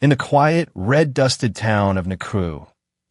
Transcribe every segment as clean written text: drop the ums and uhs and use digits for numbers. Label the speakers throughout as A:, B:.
A: In the quiet, red-dusted town of Nakuru,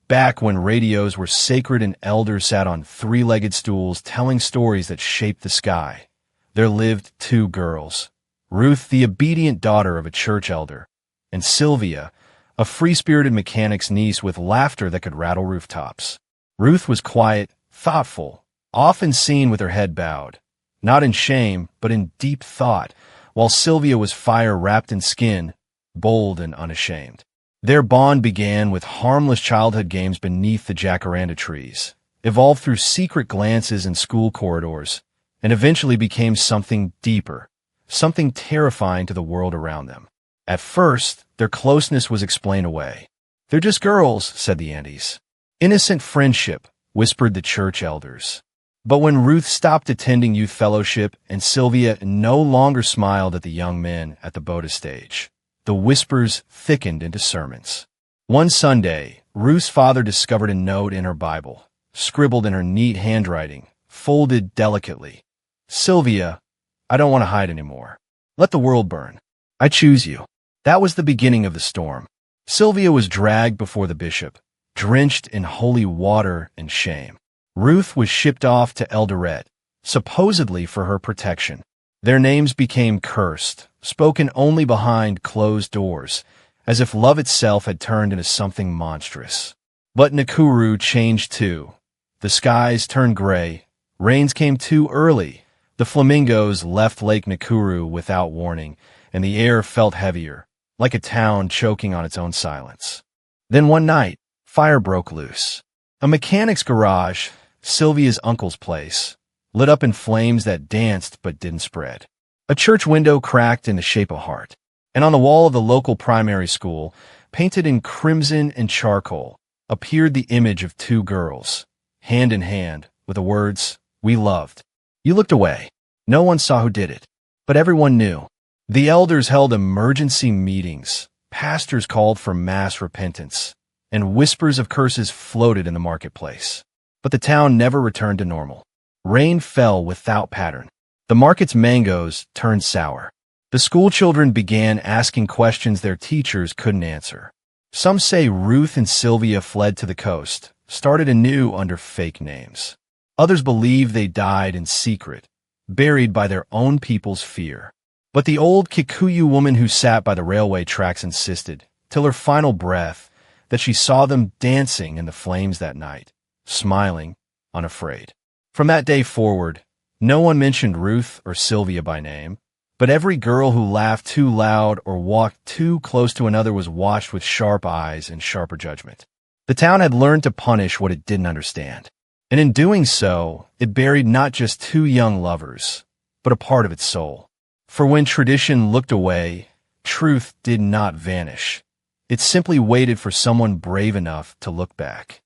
A: back when radios were sacred and elders sat on three-legged stools telling stories that shaped the sky, there lived two girls. Ruth, the obedient daughter of a church elder, and Silvia, a free-spirited mechanic's niece with laughter that could rattle rooftops. Ruth was quiet, thoughtful, often seen with her head bowed, not in shame, but in deep thought, while Silvia was fire wrapped in skin, bold and unashamed. Their bond began with harmless childhood games beneath the jacaranda trees, evolved through secret glances in school corridors, and eventually became something deeper, something terrifying to the world around them. At first, their closeness was explained away. "They're just girls," said the aunties. "Innocent friendship," whispered the church elders. But when Ruth stopped attending youth fellowship and Silvia no longer smiled at the young men at the Boda stage, the whispers thickened into sermons. One Sunday, Ruth's father discovered a note in her Bible, scribbled in her neat handwriting, folded delicately. "Silvia, I don't want to hide anymore. Let the world burn. I choose you." That was the beginning of the storm. Silvia was dragged before the bishop, drenched in holy water and shame. Ruth was shipped off to Eldoret, supposedly for her protection. Their names became cursed, spoken only behind closed doors, as if love itself had turned into something monstrous. But Nakuru changed too. The skies turned gray, rains came too early, the flamingos left Lake Nakuru without warning, and the air felt heavier, like a town choking on its own silence. Then one night, fire broke loose. A mechanic's garage, Silvia's uncle's place, lit up in flames that danced but didn't spread. A church window cracked in the shape of a heart, and on the wall of the local primary school, painted in crimson and charcoal, appeared the image of two girls, hand in hand, with the words, "We loved." You looked away. No one saw who did it, but everyone knew. The elders held emergency meetings, pastors called for mass repentance, and whispers of curses floated in the marketplace. But the town never returned to normal. Rain fell without pattern. The market's mangoes turned sour. The school children began asking questions their teachers couldn't answer. Some say Ruth and Silvia fled to the coast, started anew under fake names. Others believe they died in secret, buried by their own people's fear. But the old Kikuyu woman who sat by the railway tracks insisted, till her final breath, that she saw them dancing in the flames that night, smiling, unafraid. From that day forward, no one mentioned Ruth or Silvia by name, but every girl who laughed too loud or walked too close to another was watched with sharp eyes and sharper judgment. The town had learned to punish what it didn't understand, and in doing so, it buried not just two young lovers, but a part of its soul. For when tradition looked away, truth did not vanish. It simply waited for someone brave enough to look back.